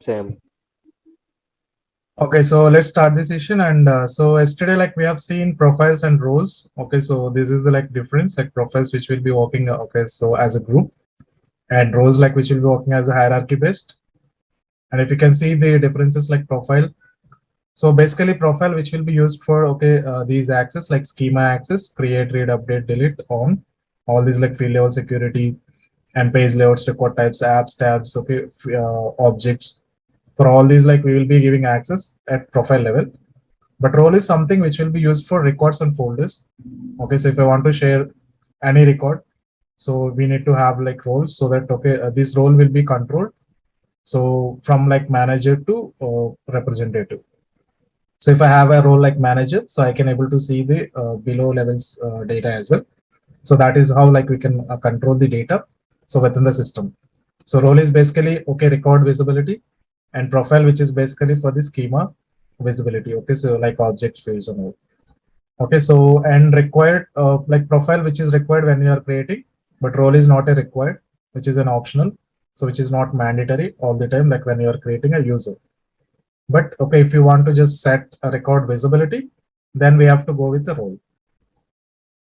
Same. Okay, so let's start this session. And so yesterday, like we have seen profiles and roles. Okay, so this is the like difference, like profiles which will be working. Okay, so as a group, and roles like which will be working as a hierarchy based. And if you can see the differences like profile. So basically, profile which will be used for these access like schema access, create, read, update, delete, on all these like field level security and page layouts, record types, apps, tabs, objects. For all these, like we will be giving access at profile level. But role is something which will be used for records and folders. Okay, so if I want to share any record, so we need to have like roles so that this role will be controlled. So from like manager to representative. So if I have a role like manager, so I can able to see the below levels data as well. So that is how like we can control the data. So within the system. So role is basically record visibility, and profile which is basically for the schema visibility. Okay, so like object fields and all. Okay, so and required like profile which is required when you are creating, but role is not a required, which is an optional. So which is not mandatory all the time, like when you are creating a user. But okay, if you want to just set a record visibility, then we have to go with the role.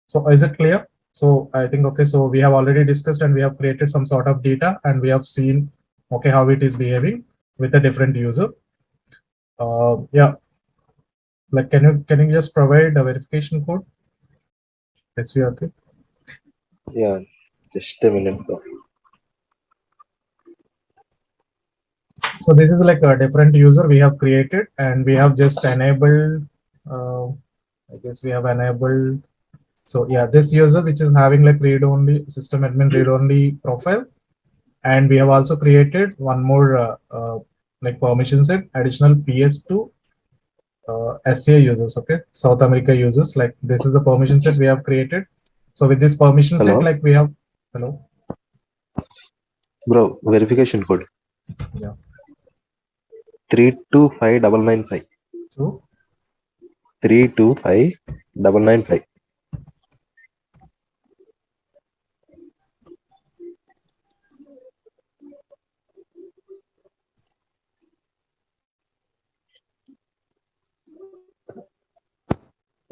So is it clear? So I think, okay, so we have already discussed and we have created some sort of data and we have seen, okay, how it is behaving with a different user. Yeah, like can you just provide a verification code? Yes, we are okay. Yeah, just a minute, bro. So this is like a different user we have created and we have just enabled, I guess we have enabled. So yeah, this user which is having like read only system admin read only profile. And we have also created one more like permission set additional PS2 SCA users, okay, South America users. Like this is the permission set we have created. So with this permission set, Hello, like we have, hello, bro. Verification code yeah, 325995. so 325995.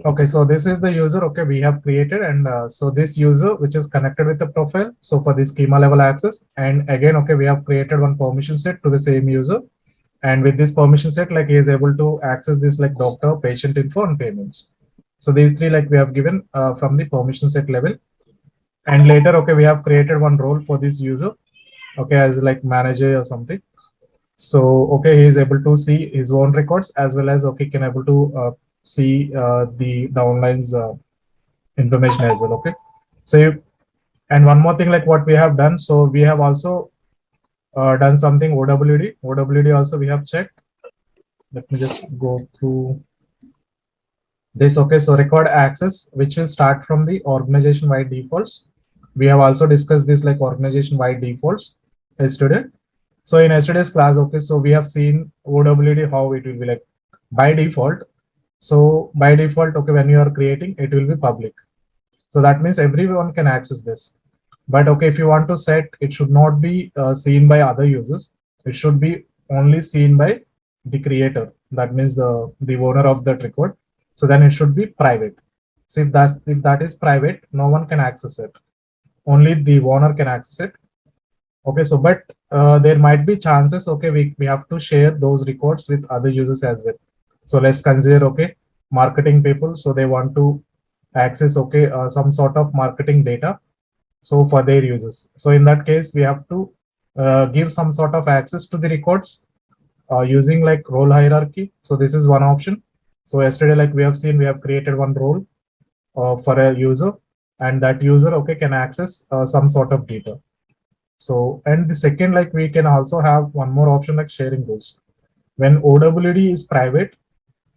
okay, so this is the user, okay, we have created. And so this user which is connected with the profile, so for the schema level access, and again, okay, we have created one permission set to the same user. And with this permission set, like he is able to access this like doctor, patient info, and payments. So these three like we have given from the permission set level. And later, okay, we have created one role for this user, okay, as like manager or something. So okay, he is able to see his own records as well as okay can able to see the downlines information as well. Okay, so and one more thing like what we have done. So we have also done something OWD. OWD also we have checked. Let me just go through this. Okay, so record access, which will start from the organization wide defaults. We have also discussed this like organization wide defaults yesterday. So in yesterday's class, okay, so we have seen OWD how it will be like by default. So by default, okay, when you are creating, it will be public. So that means everyone can access this. But okay, if you want to set, it should not be seen by other users. It should be only seen by the creator. That means the owner of that record. So then it should be private. So if that is private, no one can access it. Only the owner can access it. Okay, so but there might be chances. Okay, we have to share those records with other users as well. So let's consider okay, marketing people. So they want to access some sort of marketing data so for their users. So in that case, we have to give some sort of access to the records using like role hierarchy. So this is one option. So yesterday, like we have seen, we have created one role for a user, and that user okay can access some sort of data. So and the second, like we can also have one more option like sharing rules. When OWD is private,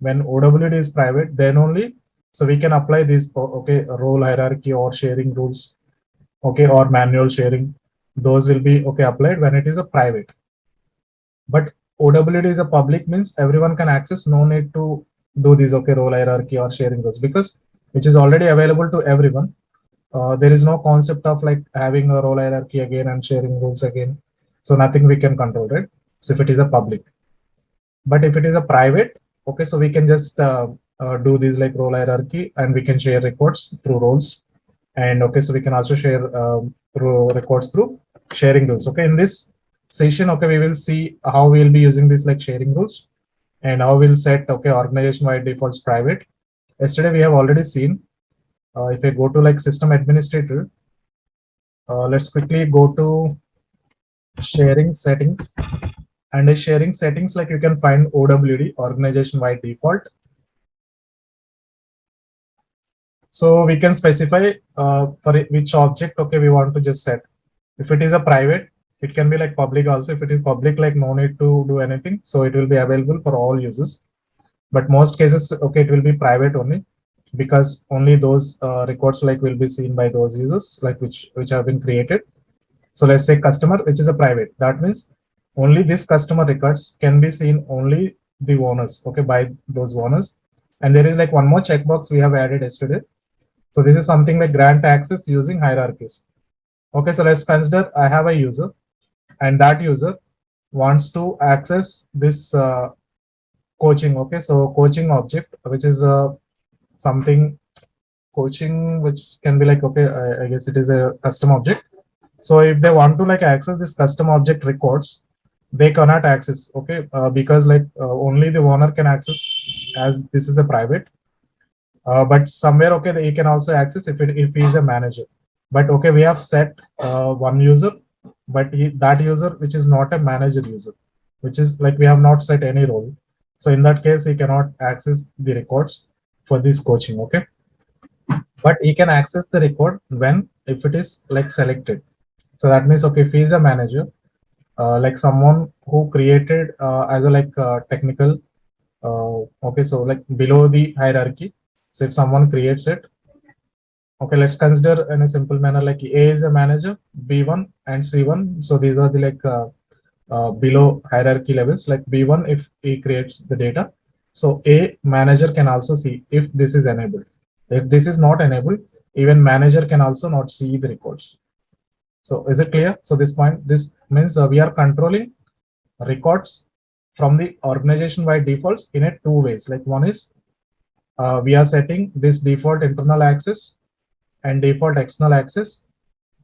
then only so we can apply this role hierarchy or sharing rules, okay, or manual sharing. Those will be okay applied when it is a private. But OWD is a public means everyone can access. No need to do this okay role hierarchy or sharing rules because which is already available to everyone. There is no concept of like having a role hierarchy again and sharing rules again. So nothing we can control, right? So if it is a public, but if it is a private, okay, so we can just do this like role hierarchy, and we can share records through roles. And okay, so we can also share through records through sharing rules. Okay, in this session, okay, we will see how we will be using this like sharing rules, and how we'll set okay organization wide defaults private. Yesterday we have already seen. If I go to like system administrator, let's quickly go to sharing settings. And in sharing settings, like you can find OWD, organization wide default. So we can specify for which object okay we want to just set. If it is a private, it can be like public also. If it is public, like no need to do anything, so it will be available for all users. But most cases, okay, it will be private only, because only those records like will be seen by those users like which have been created. So let's say customer, which is a private. That means only this customer records can be seen only the owners, okay, by those owners. And there is like one more checkbox we have added yesterday. So this is something like grant access using hierarchies. Okay, so let's consider I have a user, and that user wants to access this coaching. Okay, so coaching object, which is something coaching, which can be like, okay, I guess it is a custom object. So if they want to like access this custom object records, they cannot access, okay, because like only the owner can access, as this is a private. But somewhere, okay, he can also access if he is a manager. But okay, we have set one user, but that user which is not a manager user, which is like we have not set any role. So in that case, he cannot access the records for this coaching, okay. But he can access the record when if it is like selected. So that means, okay, if he is a manager, like someone who created as a like technical, okay, so like below the hierarchy. So if someone creates it, okay, let's consider in a simple manner, like A is a manager, B1 and C1. So these are the like below hierarchy levels, like B1 if he creates the data. So A manager can also see if this is enabled. If this is not enabled, even manager can also not see the records. So is it clear? So this means we are controlling records from the organization wide defaults in a two ways. Like one is we are setting this default internal access and default external access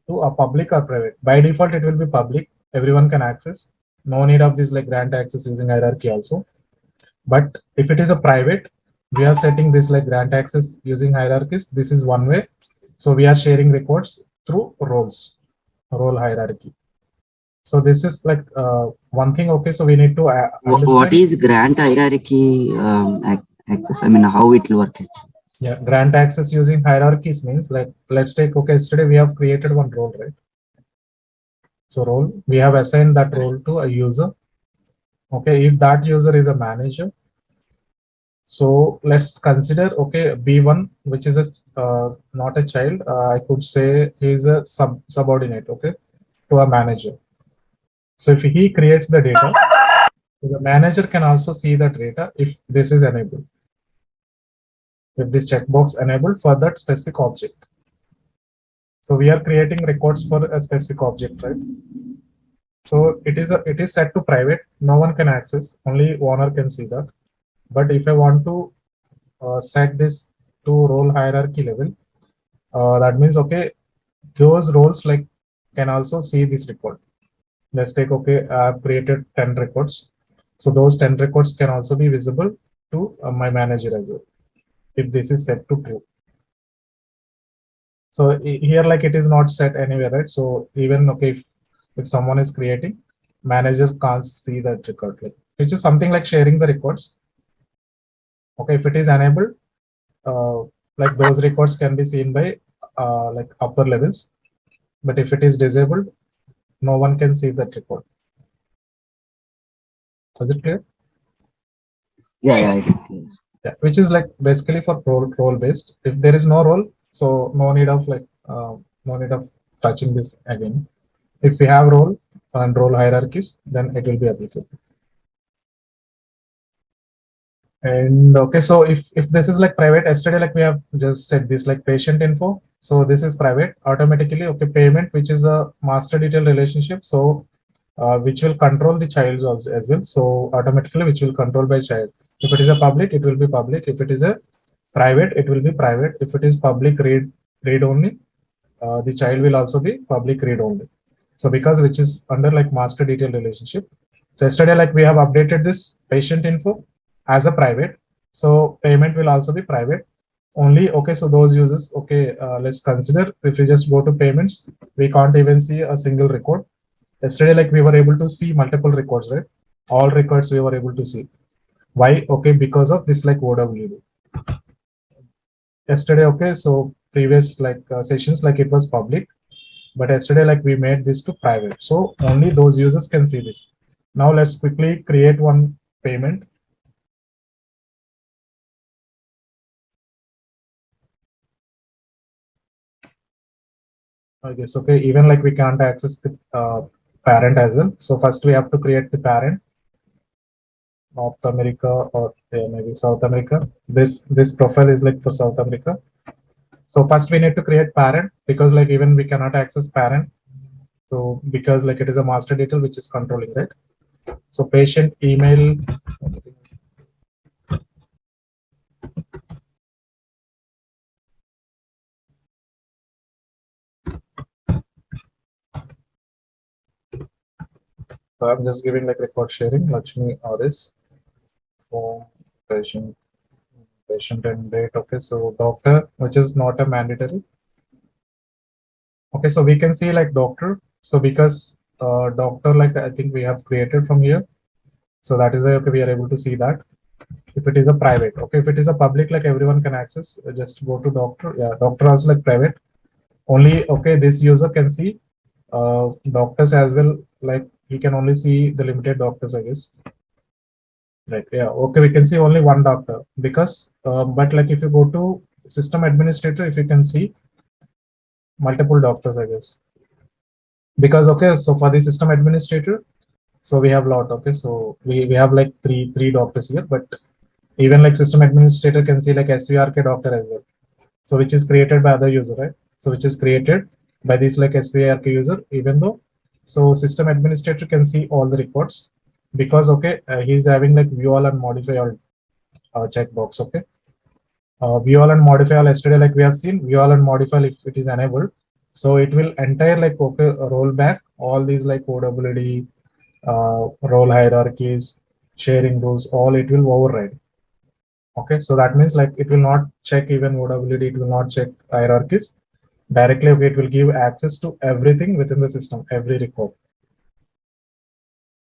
to a public or private. By default, it will be public. Everyone can access. No need of this like grant access using hierarchy also. But if it is a private, we are setting this like grant access using hierarchies. This is one way. So we are sharing records through roles, role hierarchy. So this is like one thing. Okay, so we need to understand. What is grant hierarchy access? I mean, how it will work? Yeah, grant access using hierarchies means like, let's take, okay, yesterday we have created one role, right? So role, we have assigned that role to a user. Okay, if that user is a manager, so let's consider, okay, B1, which is a not a child, I could say he is a subordinate, okay, to a manager. So if he creates the data, the manager can also see that data if this is enabled. If this checkbox enabled for that specific object. So we are creating records for a specific object, right? So it is set to private. No one can access. Only owner can see that. But if I want to set this to role hierarchy level, that means, okay, those roles like can also see this record. Let's take, okay, I've created 10 records. So those 10 records can also be visible to my manager as well, if this is set to true. So here, like it is not set anywhere, right? So even, okay, if someone is creating, managers can't see that record, like, which is something like sharing the records. Okay, if it is enabled, like those records can be seen by like upper levels. But if it is disabled, no one can see that record. Is it clear? Yeah, it is clear. Yeah, which is like basically for role based. If there is no role, so no need of like no need of touching this again. If we have role and role hierarchies, then it will be applicable. And okay, so if this is like private, yesterday like we have just said this like patient info. So this is private automatically. Okay, payment, which is a master detail relationship. So which will control the child also as well. So automatically, which will control by child. If it is a public, it will be public. If it is a private, it will be private. If it is public read only, the child will also be public read only. So because which is under like master detail relationship. So yesterday, like we have updated this patient info as a private. So payment will also be private only. Okay, so those users, okay, let's consider if we just go to payments, we can't even see a single record. Yesterday, like we were able to see multiple records, right? All records we were able to see. Why? Okay, because of this like OWD. Yesterday, okay, so previous like sessions, like it was public, but yesterday, like we made this to private. So only those users can see this. Now let's quickly create one payment. I guess, okay, even like we can't access the parent as well. So first we have to create the parent. North America or maybe South America. This profile is like for South America. So first we need to create parent because like even we cannot access parent. So because like it is a master detail which is controlling, right? So patient email. So I'm just giving like record sharing, Lakshmi Aris, for patient and date. Okay, so doctor, which is not a mandatory. Okay, so we can see like doctor. So because doctor, like I think we have created from here. So that is why okay, we are able to see that. If it is a private, okay, if it is a public, like everyone can access, just go to doctor. Yeah, doctor also like private. Only okay, this user can see doctors as well. Like he can only see the limited doctors, I guess. Right. Yeah. Okay, we can see only one doctor because, but like if you go to system administrator, if you can see multiple doctors, I guess. Because okay, so for the system administrator, so we have lot. Okay, so we have like three doctors here, but even like system administrator can see like SVRK doctor as well. So which is created by other user, right? So which is created by this like SVRK user, even though so system administrator can see all the records because okay, he's having like view all and modify all checkbox. Okay, view all and modify all. Yesterday, like we have seen view all and modify if it is enabled, so it will entire like okay roll back all these like OWD role hierarchies, sharing rules, all it will override. Okay, so that means like it will not check even OWD, it will not check hierarchies. Directly, okay, it will give access to everything within the system, every record.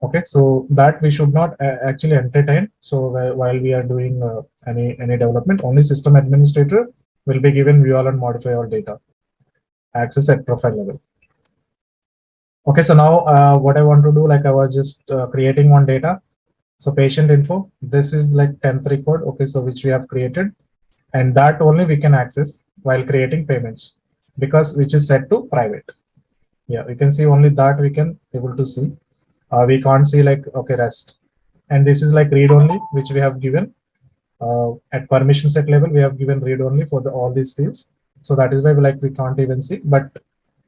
Okay, so that we should not actually entertain. So while we are doing any development, only system administrator will be given view all and modify all data, access at profile level. Okay, so now what I want to do, like I was just creating one data. So patient info, this is like 10th record. Okay, so which we have created, and that only we can access while creating payments because which is set to private. Yeah, we can see only that we can able to see. We can't see like okay rest, and this is like read only which we have given at permission set level. We have given read only for all these fields. So that is why we can't even see. But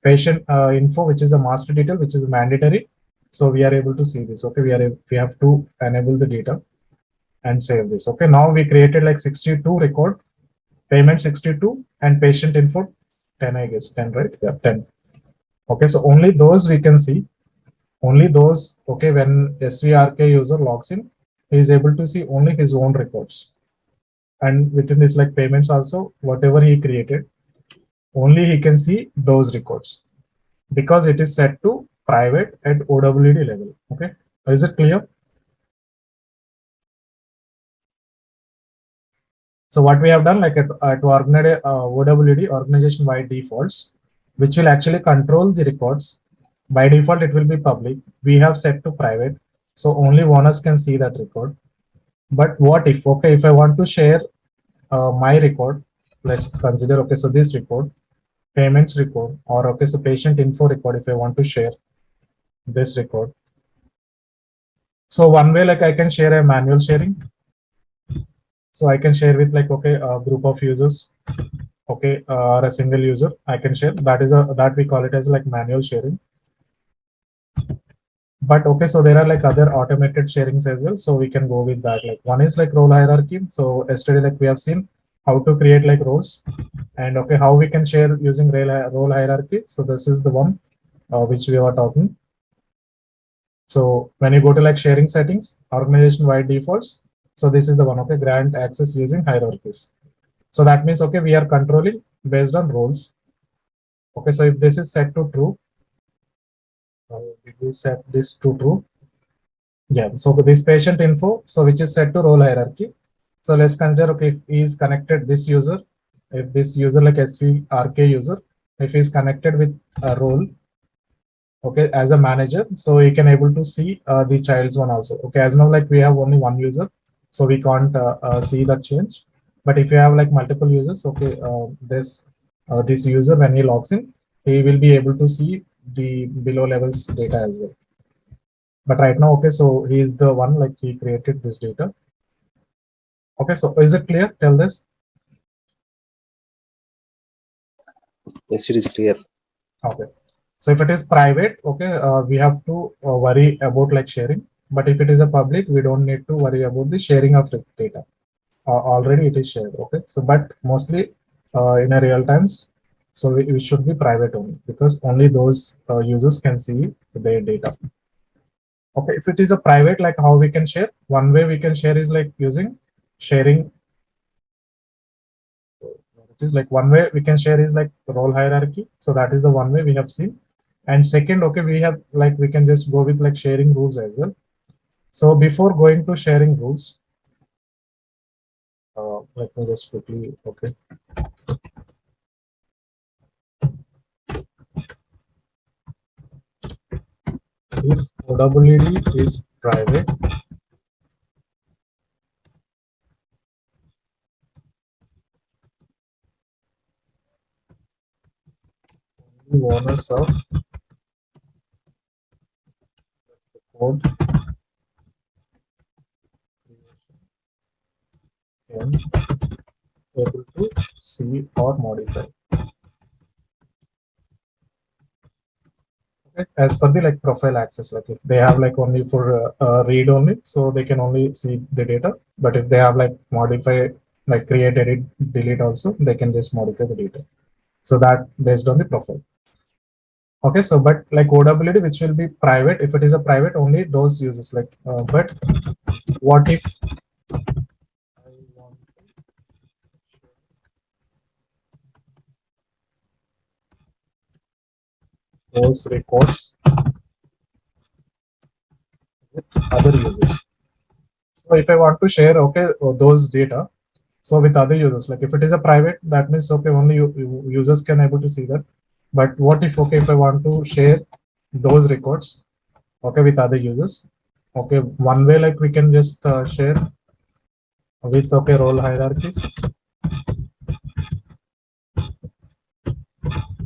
patient info, which is a master detail, which is mandatory. So we are able to see this. Okay, we have to enable the data and save this. Okay, now we created like 62 record, payment 62, and patient info 10, I guess 10, right? Yeah, 10. Okay, so only those we can see. Only those. Okay, when SVRK user logs in, he is able to see only his own records. And within this like payments also, whatever he created, only he can see those records because it is set to private at OWD level. Okay, is it clear? So what we have done, like at OWD organization wide defaults, which will actually control the records. By default, it will be public. We have set to private, so only owners can see that record. But what if, okay, if I want to share my record, let's consider, okay, so this record, payments record, or okay, so patient info record, if I want to share this record. So one way, like I can share a manual sharing. So I can share with like, okay, a group of users, okay, or a single user, I can share. That is that we call it as like manual sharing. But okay, so there are like other automated sharings as well. So we can go with that. Like one is like role hierarchy. So yesterday, like we have seen how to create like roles, and okay, how we can share using role hierarchy. So this is the one which we were talking. So when you go to like sharing settings, organization wide defaults. So this is the one, okay, grant access using hierarchies. So that means, okay, we are controlling based on roles. Okay, so if this is set to true, if we set this to true, yeah, so this patient info, so which is set to role hierarchy. So let's consider, okay, if he is connected, this user, if this user like SVRK user, if he is connected with a role, okay, as a manager, so he can able to see the child's one also. Okay, as now like we have only one user, so we can't see that change. But if you have like multiple users, okay, this user when he logs in, he will be able to see the below levels data as well. But right now, okay, so he is the one like he created this data. Okay, so is it clear? Tell this. Yes, it is clear. Okay. So if it is private, okay, we have to worry about like sharing. But if it is a public, we don't need to worry about the sharing of the data. Already it is shared. Okay. So, but mostly in a real times, so we should be private only because only those users can see their data. Okay. If it is a private, like how we can share, one way we can share is like using sharing. It is like one way we can share is like role hierarchy. So that is the one way we have seen. And second, okay, we have like we can just go with like sharing rules as well. So before going to sharing rules, let me just quickly, okay. If OWD is private, the owners of the code can able to see or modify. Okay. As per the like profile access, like if they have like only for read only, so they can only see the data. But if they have like modify, like create, edit, delete also, they can just modify the data. So that based on the profile. Okay, so but like OWD, which will be private, if it is a private, only those users like, but what if I want those records with other users? So if I want to share, okay, those data, so with other users, like if it is a private, that means, okay, only users can able to see that. But what if, okay, if I want to share those records, okay, with other users, okay, one way like we can just share with, okay, role hierarchies.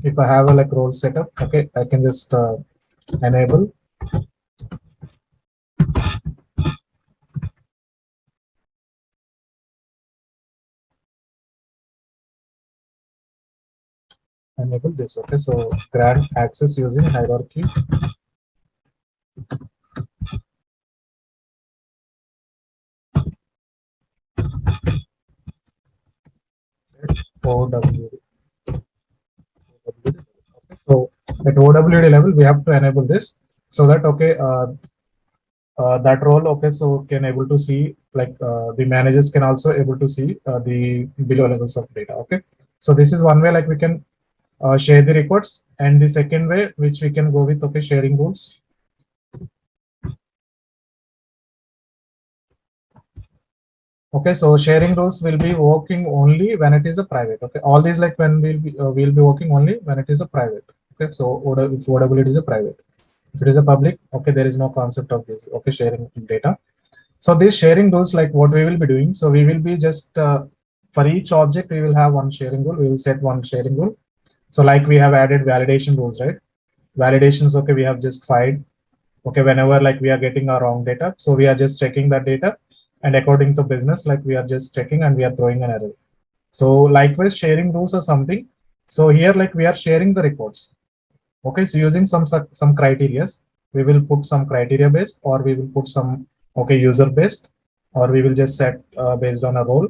If I have a like role setup, okay, I can just enable this. Okay, so grant access using hierarchy. OWD. Okay, so at OWD level, we have to enable this so that, okay, that role, okay, so can able to see like the managers can also able to see the below levels of data. Okay, so this is one way like we can share the records, and the second way which we can go with, okay, sharing rules. Okay, so sharing rules will be working only when it is a private. Okay, all these like when we'll be working only when it is a private. Okay, so if OWD is a private, if it is a public, okay, there is no concept of this. Okay, sharing data. So these sharing rules, like what we will be doing. So we will be just for each object we will have one sharing rule. We will set one sharing rule. So like we have added validation rules, right? Validations. Okay, we have just filed. Okay, whenever like we are getting our wrong data, so we are just checking that data, and according to business, like we are just checking and we are throwing an error. So likewise sharing rules or something. So here like we are sharing the reports. Okay, so using some criterias. we will put some criteria based, or we will put some, okay, user based, or we will just set based on a role.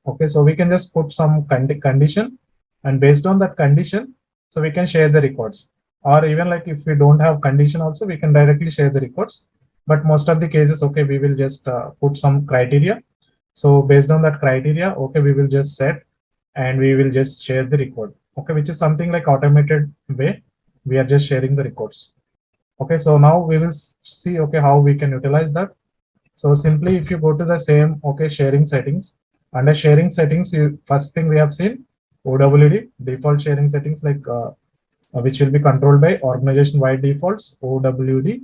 Okay, so we can just put some condition, and based on that condition, so we can share the records. Or even like if we don't have condition also, we can directly share the records. But most of the cases, okay, we will just put some criteria. So based on that criteria, okay, we will just set and we will just share the record. Okay, which is something like automated way. We are just sharing the records. Okay, so now we will see, okay, how we can utilize that. So simply if you go to the same, okay, sharing settings, under sharing settings, first thing we have seen OWD, default sharing settings, like which will be controlled by organization wide defaults, OWD.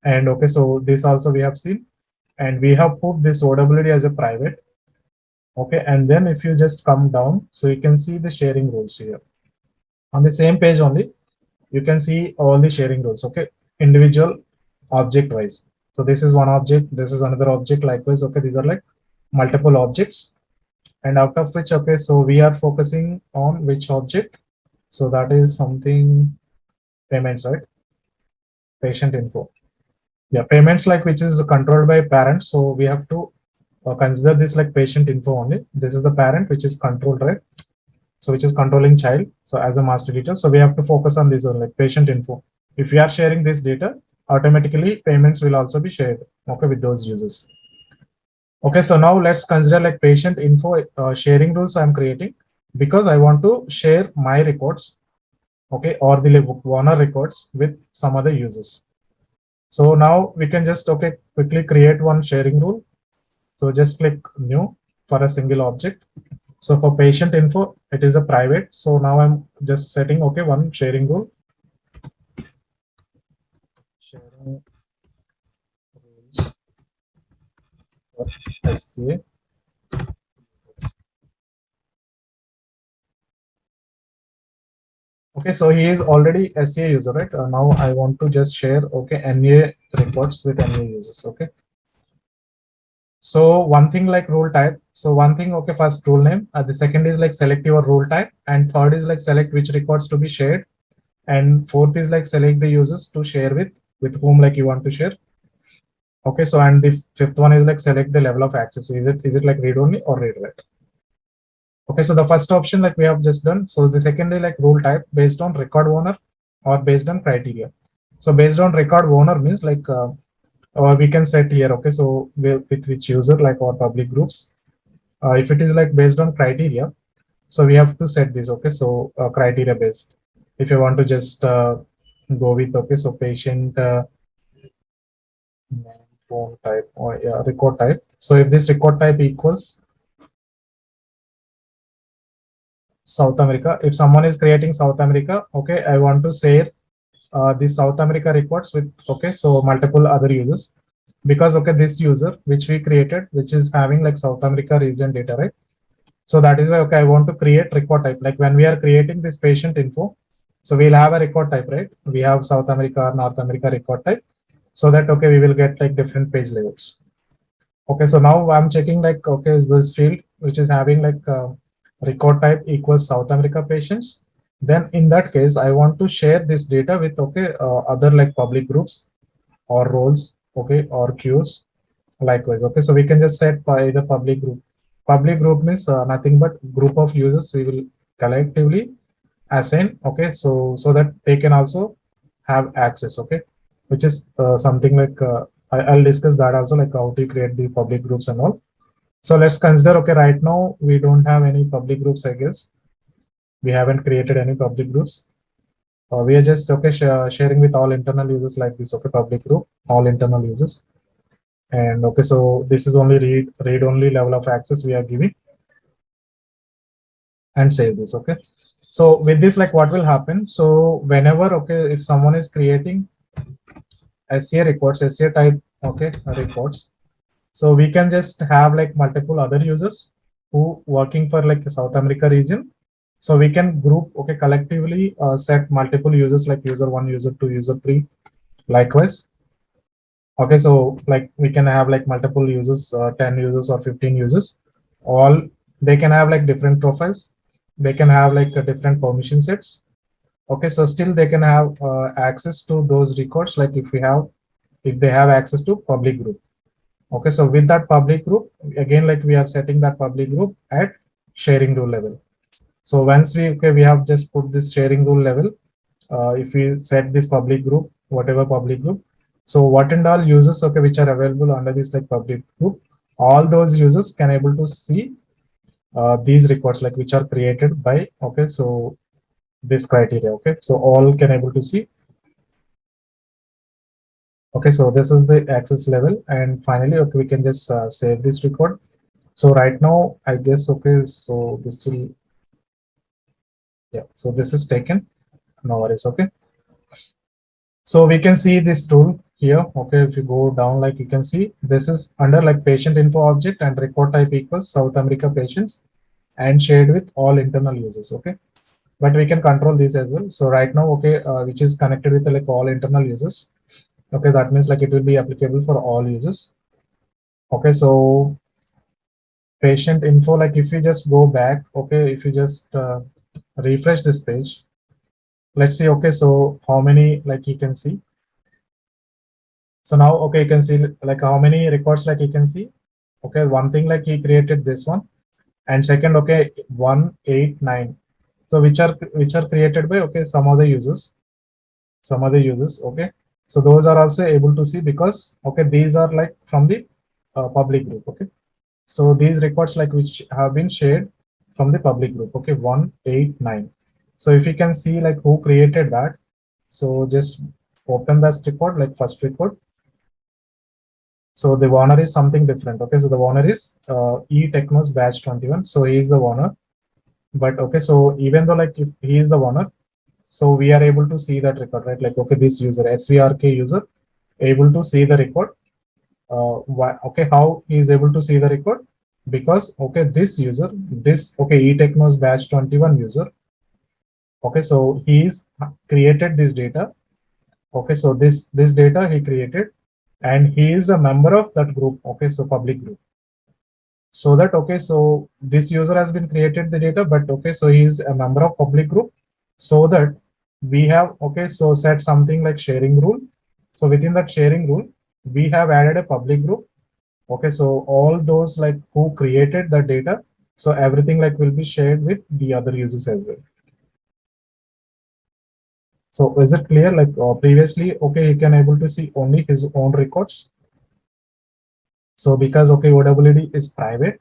And okay, so this also we have seen, and we have put this OWD as a private. Okay, and then if you just come down, so you can see the sharing rules here. On the same page only, you can see all the sharing rules, okay, individual object wise. So this is one object, this is another object, likewise, okay, these are like multiple objects. And out of which, okay, so we are focusing on which object? So that is something payments, right? Patient info. Yeah, payments, like which is controlled by parent. So we have to consider this like patient info only. This is the parent which is controlled, right? So which is controlling child. So as a master data, so we have to focus on this one, like patient info. If we are sharing this data, automatically payments will also be shared, okay, with those users. Okay, so now let's consider like patient info sharing rules I'm creating, because I want to share my records, okay, or the Warner records with some other users. So now we can just, okay, quickly create one sharing rule. So just click new for a single object. So for patient info, it is a private. So now I'm just setting, okay, one sharing rule. Sharing rules for SCA. Okay, so he is already SCA user, right? Now I want to just share, okay, NA records with NA users, okay. So one thing like rule type. So one thing, okay, first rule name. The second is like select your rule type, and third is like select which records to be shared, and fourth is like select the users to share with whom like you want to share. Okay, so and the fifth one is like select the level of access. So is it like read only or read write? Okay, so the first option like we have just done. So the second is like rule type based on record owner or based on criteria. So based on record owner means like we can set here, okay, so with which user, like our public groups. If it is like based on criteria, so we have to set this, okay, so criteria based. If you want to just go with, okay, so patient phone type or record type. So if this record type equals South America, if someone is creating South America, okay, I want to share the South America records with, okay, so multiple other users, because, okay, this user which we created, which is having like South America region data, right? So that is why, okay, I want to create record type. Like when we are creating this patient info, so we'll have a record type, right? We have South America, North America record type, so that, okay, we will get like different page layouts. Okay, so now I'm checking like, okay, is this field which is having like record type equals South America patients. Then in that case, I want to share this data with, okay, other like public groups or roles, okay, or queues, likewise. Okay, so we can just set by the public group. Public group means nothing but group of users we will collectively assign, okay, so that they can also have access, okay, which is something like I'll discuss that also, like how to create the public groups and all. So let's consider, okay, right now we don't have any public groups, I guess. We haven't created any public groups. We are just, okay, sharing with all internal users like this, okay, public group, all internal users. And okay, so this is only read only level of access we are giving, and save this, okay. So with this, like what will happen? So whenever, okay, if someone is creating SCA records, SCA type, okay, records, so we can just have like multiple other users who working for like South America region. So we can group, okay, collectively set multiple users like user 1, user 2, user 3, likewise. Okay, so like we can have like multiple users, 10 users or 15 users. All they can have like different profiles. They can have like different permission sets. Okay, so still they can have access to those records, like if they have access to public group. Okay, so with that public group, again, like we are setting that public group at sharing rule level. So once we have just put this sharing rule level, if we set this public group, whatever public group, so what and all users, okay, which are available under this like public group, all those users can able to see these records, like which are created by, okay, so this criteria. Okay, so all can able to see. Okay, so this is the access level, and finally, okay, we can just save this record. So right now, I guess, okay, so this will, yeah, so this is taken, no worries. Okay, so we can see this tool here. Okay, if you go down, like you can see this is under like patient info object and record type equals South America patients and shared with all internal users. Okay, but we can control this as well. So right now, okay, which is connected with like all internal users. Okay, that means like it will be applicable for all users. Okay, so patient info, like if you just go back, okay, if you just refresh this page, let's see. Okay, so how many, like you can see. So now, okay, you can see like how many records, like you can see. Okay, one thing, like he created this one, and second, okay, 1, 8, 9. So which are created by, okay, some other users. Okay, so those are also able to see, because okay, these are like from the public group. Okay, so these records, like which have been shared from the public group. Okay, 1, 8, 9. So if you can see like who created that, so just open this record, like first record. So the owner is something different. Okay, so the owner is E Technos batch 21. So he is the owner. But okay, so even though like if he is the owner, so we are able to see that record, right? Like, okay, this user, SVRK user, able to see the record. Okay, how he is able to see the record? Because, okay, this user, this, okay, eTechnos batch 21 user, okay, so he's created this data. Okay, so this data he created, and he is a member of that group. Okay, so public group. So that, okay, so this user has been created the data, but okay, so he is a member of public group, so that we have, okay, so set something like sharing rule. So within that sharing rule, we have added a public group. Okay, so all those like who created the data, so everything like will be shared with the other users as well. So is it clear? Like previously, okay, he can able to see only his own records. So because, okay, OWD is private.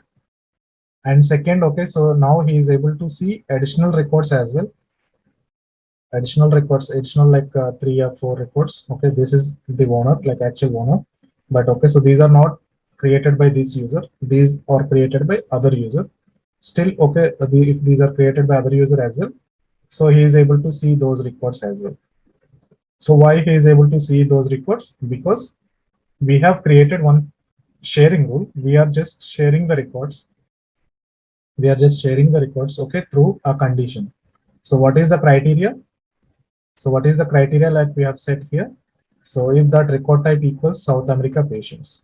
And second, okay, so now he is able to see additional records as well. Additional records, additional like 3 or 4 records. Okay, this is the owner, like actual owner. But okay, so these are not created by this user. These are created by other user. Still, okay, if these are created by other user as well, so he is able to see those records as well. So why he is able to see those records? Because we have created one sharing rule. We are just sharing the records. Okay, through a condition. So what is the criteria? So what is the criteria like we have set here? So if that record type equals South America patients.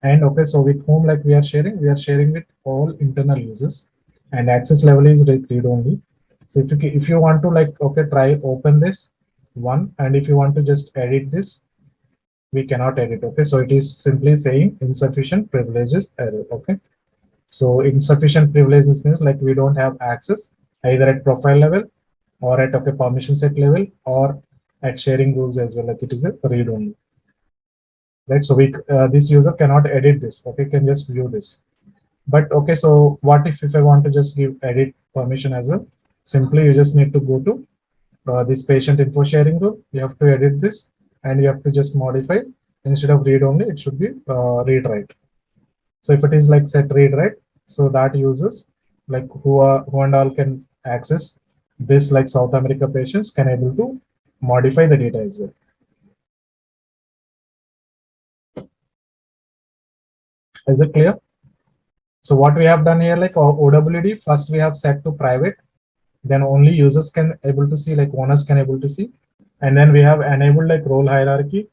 And okay, so with whom like we are sharing with all internal users, and access level is read only. So if you want to like, okay, try open this one, and if you want to just edit this, we cannot edit. Okay, so it is simply saying insufficient privileges error. Okay, so insufficient privileges means like we don't have access either at profile level or at, okay, permission set level or at sharing rules as well. Like it is a read only. Right, so this user cannot edit this. Okay, can just view this. But okay, so what if I want to just give edit permission as well? Simply you just need to go to this patient info sharing rule. You have to edit this, and you have to just modify. Instead of read only, it should be read write. So if it is like set read write, so that users like who and all can access this, like South America patients can able to modify the data as well. Is it clear? So what we have done here, like OWD, first we have set to private, then only users can able to see, like owners can able to see, and then we have enabled like role hierarchy.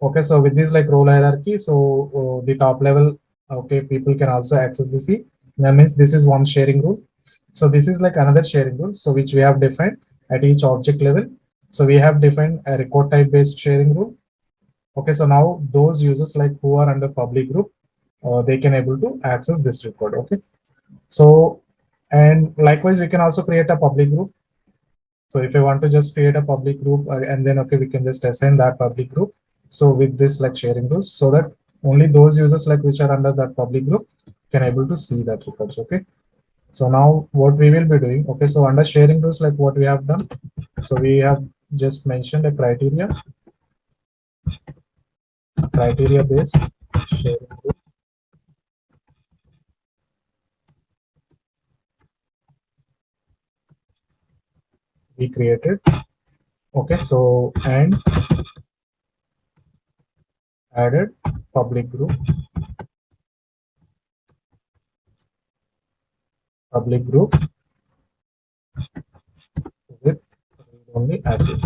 Okay, so with this like role hierarchy, so the top level, okay, people can also access the C. That means this is one sharing rule. So this is like another sharing rule, so which we have defined. at each object level. So we have defined a record type based sharing rule. Okay, so now those users like who are under public group, they can able to access this record. Okay, so and likewise we can also create a public group. So if I want to just create a public group and then okay, we can just assign that public group. So with this like sharing rules, so that only those users like which are under that public group can able to see that records. Okay, so now what we will be doing, okay, so under sharing rules, like what we have done, so we have just mentioned a criteria based sharing rule. We created, okay, so and added public group with only access.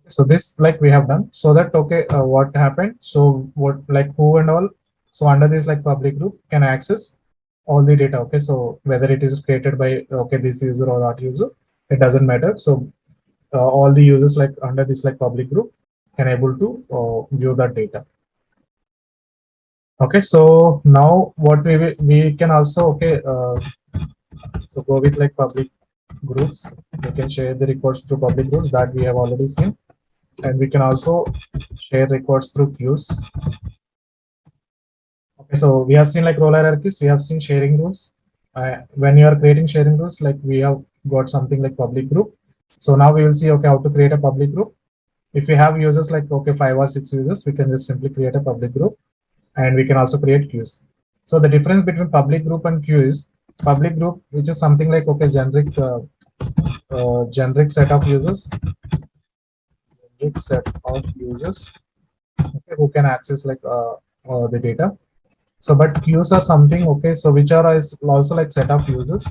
So this like we have done, so that okay, what happened, so what like who and all, so under this like public group can access all the data. Okay, so whether it is created by okay this user or that user, it doesn't matter. So all the users like under this like public group can able to view that data. Okay, so now what we can also okay, so go with like public groups. We can share the records through public groups that we have already seen, and we can also share records through queues. Okay, so we have seen like role hierarchies, we have seen sharing rules. When you are creating sharing rules, like we have got something like public group. So now we will see okay how to create a public group. If we have users like okay 5 or 6 users, we can just simply create a public group, and we can also create queues. So the difference between public group and queue is public group, which is something like okay generic set of users, okay, who can access like the data. So but queues are something okay, so which are also like set of users.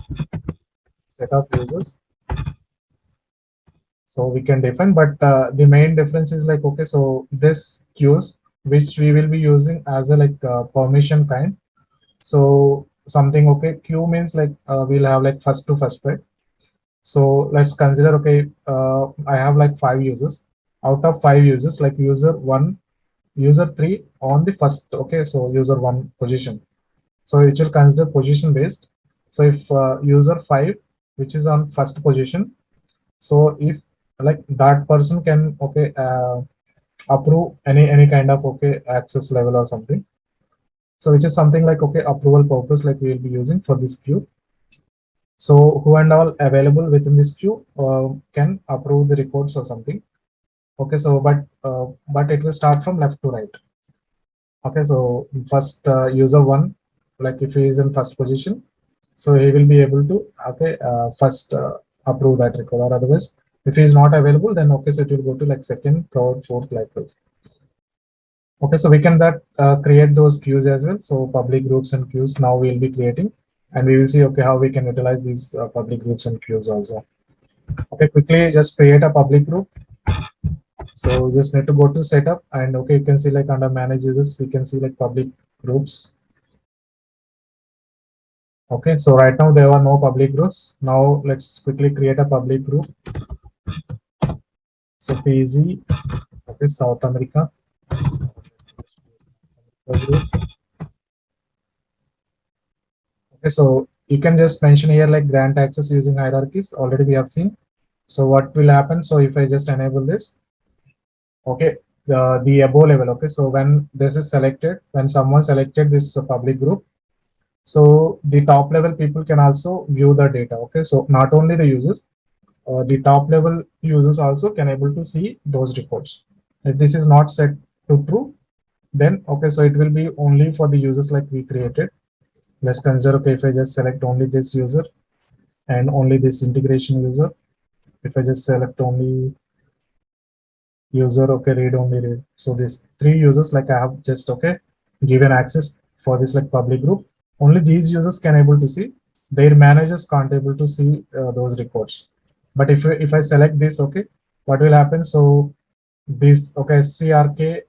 So we can define, but the main difference is like okay, so this queues which we will be using as a like permission kind. So something okay, queue means like we'll have like first to first, right? So let's consider okay, I have like 5 users. Out of 5 users, like user 1, user 3 on the first, okay, so user 1 position. So it will consider position based. So if user 5 which is on first position, so if like that person can okay approve any kind of okay access level or something, so which is something like okay approval purpose like we will be using for this queue. So who and all available within this queue can approve the reports or something. Okay, so but it will start from left to right. Okay, so first user 1, like if he is in first position, so he will be able to okay first approve that record, or otherwise if he is not available, then okay, so it will go to like second, third, fourth, like this. Okay, so we can that create those queues as well. So public groups and queues now we'll be creating, and we will see okay how we can utilize these public groups and queues also. Okay, quickly just create a public group. So just need to go to setup, and okay, you can see like under manage users, we can see like public groups. Okay, so right now there are no public groups. Now let's quickly create a public group. So PZ, okay, South America. Okay, so you can just mention here like grant access using hierarchies. Already we have seen. So what will happen? So if I just enable this, okay, the above level. Okay, so when this is selected, when someone selected this public group, so the top level people can also view the data. Okay, so not only the users, the top level users also can able to see those reports. If this is not set to true, then okay, so it will be only for the users like we created. Let's consider okay, if I just select only this user and only this integration user, if I just select only user, okay, read only read. So these 3 users like I have just okay given access for this like public group. Only these users can able to see. Their managers can't able to see those reports. But if I select this, okay, what will happen? So this okay SCRK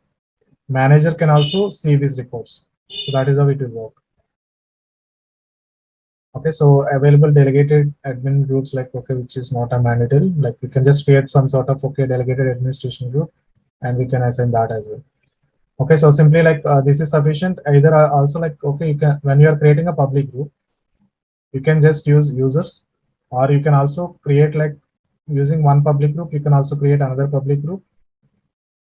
manager can also see these reports. So that is how it will work. Okay, so available delegated admin groups, like, okay, which is not a mandatory, like we can just create some sort of, okay, delegated administration group, and we can assign that as well. Okay, so simply like this is sufficient. Either also like, okay, you can, when you are creating a public group, you can just use users, or you can also create like using one public group, you can also create another public group.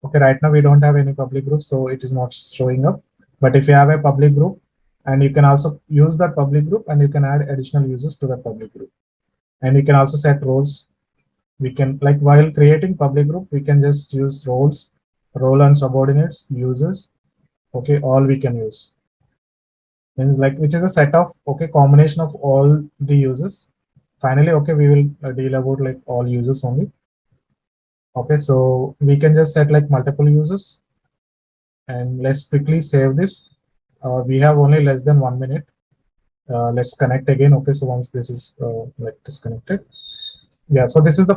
Okay, right now we don't have any public group, so it is not showing up. But if you have a public group, and you can also use that public group, and you can add additional users to that public group, and you can also set roles. We can, like, while creating public group, we can just use roles, role and subordinates, users. Okay, all we can use means like, which is a set of, okay, combination of all the users. Finally, okay, we will deal about like all users only. Okay, so we can just set like multiple users, and let's quickly save this. We have only less than 1 minute. Let's connect again. Okay, so once this is like disconnected, yeah, so this is the